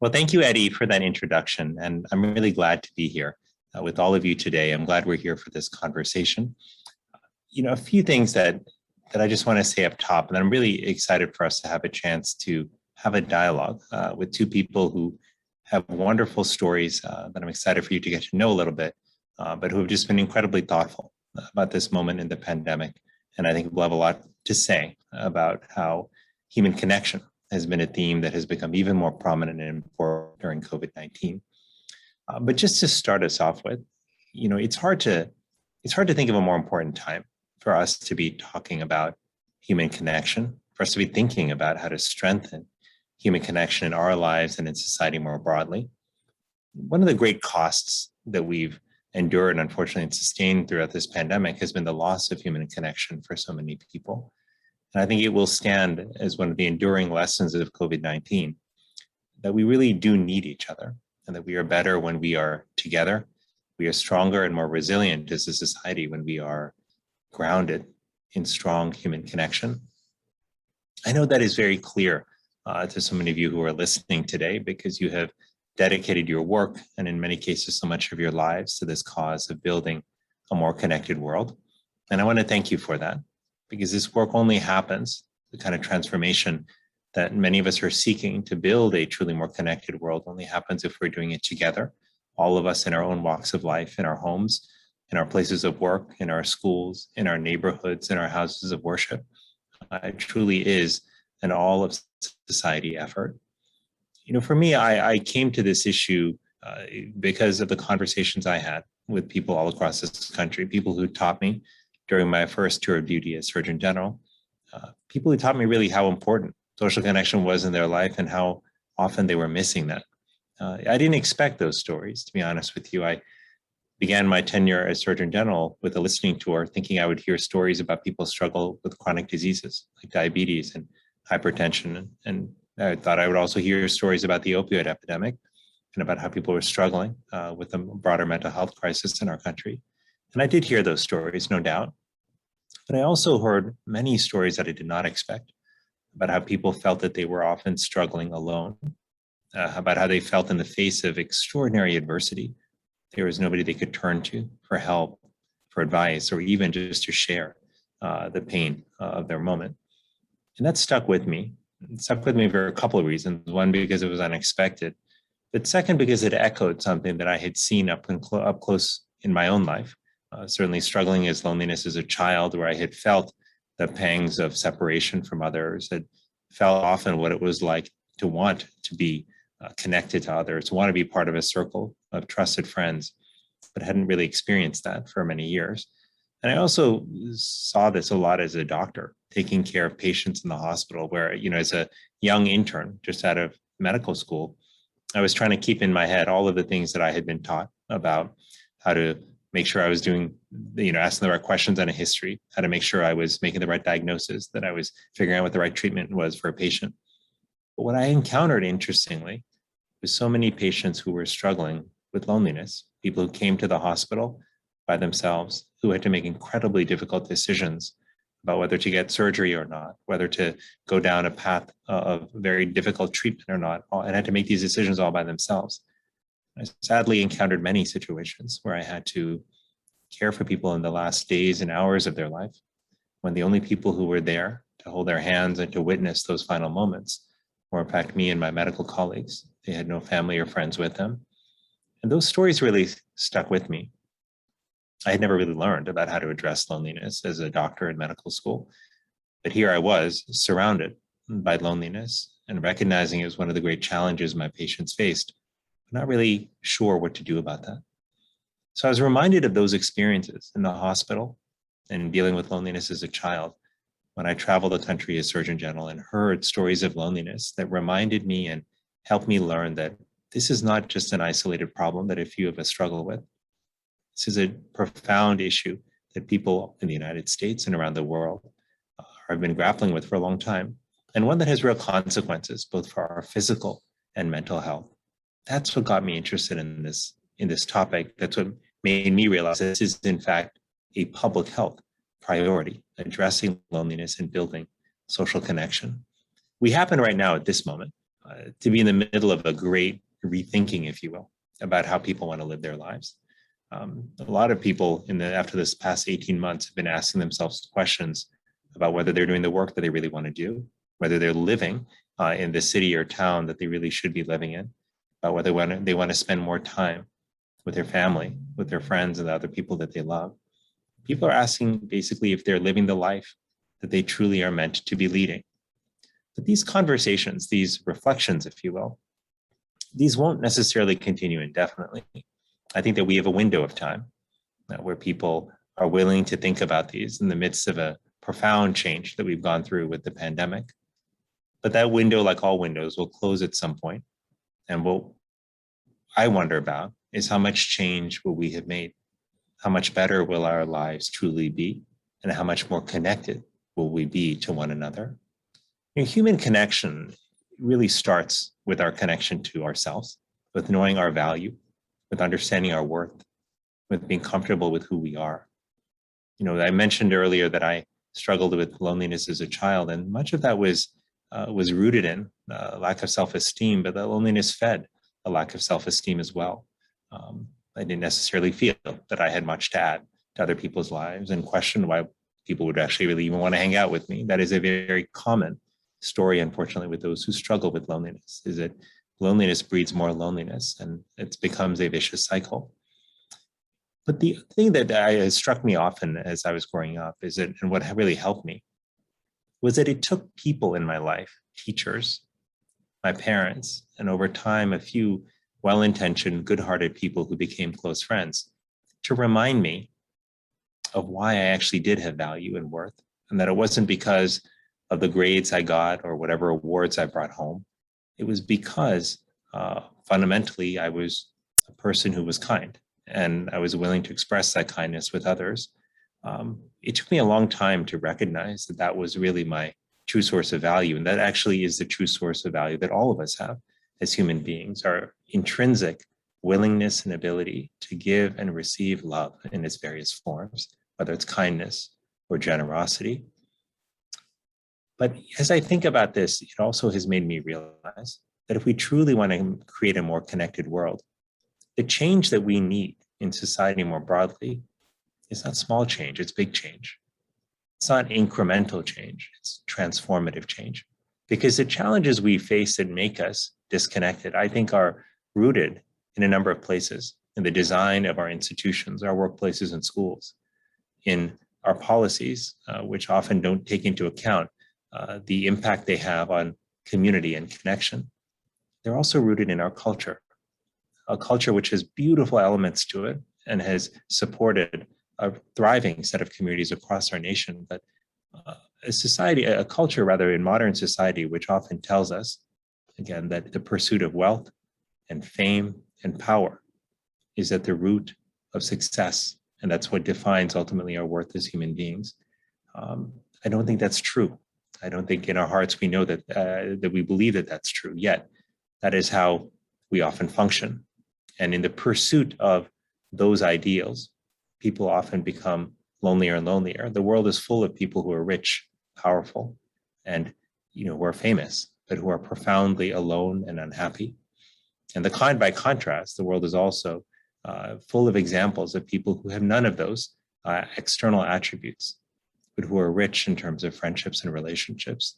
Well, thank you, Eddie, for that introduction. And I'm really glad to be here with all of you today. I'm glad we're here for this conversation. A few things that I just want to say up top, and I'm really excited for us to have a chance to have a dialogue with two people who have wonderful stories that I'm excited for you to get to know a little bit, but who have just been incredibly thoughtful about this moment in the pandemic. And I think we'll have a lot to say about how human connection has been a theme that has become even more prominent and important during COVID-19. But just to start us off with, it's hard to think of a more important time for us to be talking about human connection, for us to be thinking about how to strengthen human connection in our lives and in society more broadly. One of the great costs that we've endured and unfortunately sustained throughout this pandemic has been the loss of human connection for so many people. And I think it will stand as one of the enduring lessons of COVID-19, that we really do need each other and that we are better when we are together. We are stronger and more resilient as a society when we are grounded in strong human connection. I know that is very clear to so many of you who are listening today, because you have dedicated your work and in many cases so much of your lives to this cause of building a more connected world. And I want to thank you for that, because this work only happens, the kind of transformation that many of us are seeking to build a truly more connected world only happens if we're doing it together, all of us in our own walks of life, in our homes, in our places of work, in our schools, in our neighborhoods, in our houses of worship. It truly is an all of society effort. For me, I came to this issue because of the conversations I had with people all across this country, people who taught me during my first tour of duty as Surgeon General, people who taught me really how important social connection was in their life and how often they were missing that. I didn't expect those stories, to be honest with you. I began my tenure as Surgeon General with a listening tour, thinking I would hear stories about people struggle with chronic diseases like diabetes and hypertension. And I thought I would also hear stories about the opioid epidemic and about how people were struggling with a broader mental health crisis in our country. And I did hear those stories, no doubt. But I also heard many stories that I did not expect about how people felt that they were often struggling alone, about how they felt in the face of extraordinary adversity. There was nobody they could turn to for help, for advice, or even just to share the pain of their moment. And that stuck with me. It stuck with me for a couple of reasons. One, because it was unexpected, but second, because it echoed something that I had seen up close in my own life. Certainly struggling with loneliness as a child, where I had felt the pangs of separation from others, had felt often what it was like to want to be connected to others, to want to be part of a circle of trusted friends, but hadn't really experienced that for many years. And I also saw this a lot as a doctor, taking care of patients in the hospital, where, as a young intern just out of medical school, I was trying to keep in my head all of the things that I had been taught about how to make sure I was doing, asking the right questions on a history, how to make sure I was making the right diagnosis, that I was figuring out what the right treatment was for a patient. But what I encountered, interestingly, was so many patients who were struggling with loneliness, people who came to the hospital by themselves, who had to make incredibly difficult decisions about whether to get surgery or not, whether to go down a path of very difficult treatment or not, and had to make these decisions all by themselves. I sadly encountered many situations where I had to care for people in the last days and hours of their life, when the only people who were there to hold their hands and to witness those final moments were, in fact, me and my medical colleagues. They had no family or friends with them. And those stories really stuck with me. I had never really learned about how to address loneliness as a doctor in medical school. But here I was, surrounded by loneliness and recognizing it was one of the great challenges my patients faced, but not really sure what to do about that. So I was reminded of those experiences in the hospital and dealing with loneliness as a child when I traveled the country as Surgeon General and heard stories of loneliness that reminded me and helped me learn that this is not just an isolated problem that a few of us struggle with. This is a profound issue that people in the United States and around the world have been grappling with for a long time, and one that has real consequences, both for our physical and mental health. That's what got me interested in this topic. That's what made me realize this is, in fact, a public health priority, addressing loneliness and building social connection. We happen right now at this moment to be in the middle of a great rethinking, if you will, about how people want to live their lives. A lot of people after this past 18 months have been asking themselves questions about whether they're doing the work that they really want to do, whether they're living in the city or town that they really should be living in, about whether they want to spend more time with their family, with their friends, and the other people that they love. People are asking basically if they're living the life that they truly are meant to be leading. But these conversations, these reflections, if you will, these won't necessarily continue indefinitely. I think that we have a window of time where people are willing to think about these in the midst of a profound change that we've gone through with the pandemic. But that window, like all windows, will close at some point. And what I wonder about is how much change will we have made? How much better will our lives truly be? And how much more connected will we be to one another? Human connection really starts with our connection to ourselves, with knowing our value, with understanding our worth, with being comfortable with who we are. I mentioned earlier that I struggled with loneliness as a child, and much of that was rooted in lack of self-esteem, but that loneliness fed a lack of self-esteem as well. I didn't necessarily feel that I had much to add to other people's lives and questioned why people would actually really even want to hang out with me. That is a very common story, unfortunately, with those who struggle with loneliness, is that loneliness breeds more loneliness and it becomes a vicious cycle. But the thing that struck me often as I was growing up is that, and what really helped me, was that it took people in my life, teachers, my parents, and over time, a few well-intentioned, good-hearted people who became close friends, to remind me of why I actually did have value and worth, and that it wasn't because of the grades I got or whatever awards I brought home. It was because fundamentally I was a person who was kind and I was willing to express that kindness with others. It took me a long time to recognize that that was really my true source of value. And that actually is the true source of value that all of us have as human beings, our intrinsic willingness and ability to give and receive love in its various forms, whether it's kindness or generosity. But as I think about this, it also has made me realize that if we truly want to create a more connected world, the change that we need in society more broadly is not small change, it's big change. It's not incremental change, it's transformative change. Because the challenges we face that make us disconnected, I think, are rooted in a number of places, in the design of our institutions, our workplaces and schools, in our policies, which often don't take into account the impact they have on community and connection. They're also rooted in our culture, a culture which has beautiful elements to it and has supported a thriving set of communities across our nation, but a culture rather in modern society, which often tells us, again, that the pursuit of wealth and fame and power is at the root of success. And that's what defines ultimately our worth as human beings. I don't think that's true. I don't think in our hearts we know that we believe that that's true, yet that is how we often function. And in the pursuit of those ideals, people often become lonelier and lonelier. The world is full of people who are rich, powerful, and who are famous, but who are profoundly alone and unhappy. And by contrast, the world is also full of examples of people who have none of those external attributes, but who are rich in terms of friendships and relationships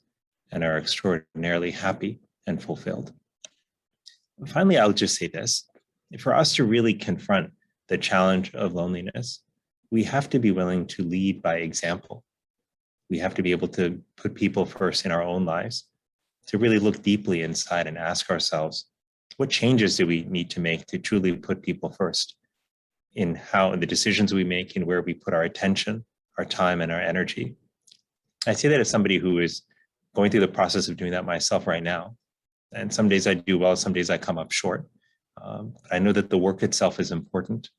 and are extraordinarily happy and fulfilled. Finally, I'll just say this. For us to really confront the challenge of loneliness, we have to be willing to lead by example. We have to be able to put people first in our own lives, to really look deeply inside and ask ourselves, what changes do we need to make to truly put people first in the decisions we make and where we put our attention, our time, and our energy? I say that as somebody who is going through the process of doing that myself right now. And some days I do well, some days I come up short. But I know that the work itself is important.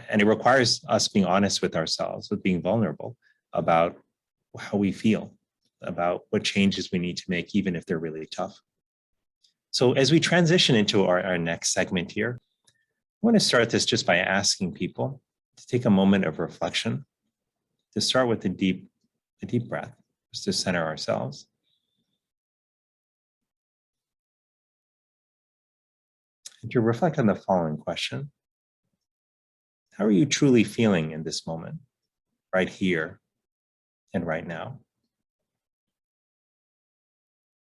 And it requires us being honest with ourselves, with being vulnerable about how we feel, about what changes we need to make, even if they're really tough. So as we transition into our next segment here, I want to start this just by asking people to take a moment of reflection, to start with a deep breath, just to center ourselves. and to reflect on the following question. How are you truly feeling in this moment, right here and right now?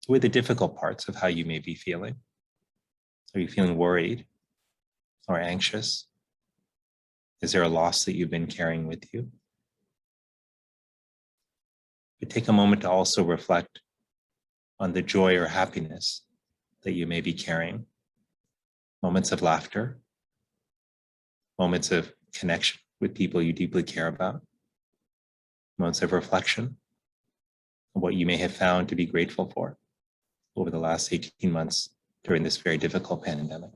What are the difficult parts of how you may be feeling? Are you feeling worried or anxious? Is there a loss that you've been carrying with you? But take a moment to also reflect on the joy or happiness that you may be carrying. Moments of laughter, moments of connection with people you deeply care about, moments of reflection on what you may have found to be grateful for over the last 18 months during this very difficult pandemic.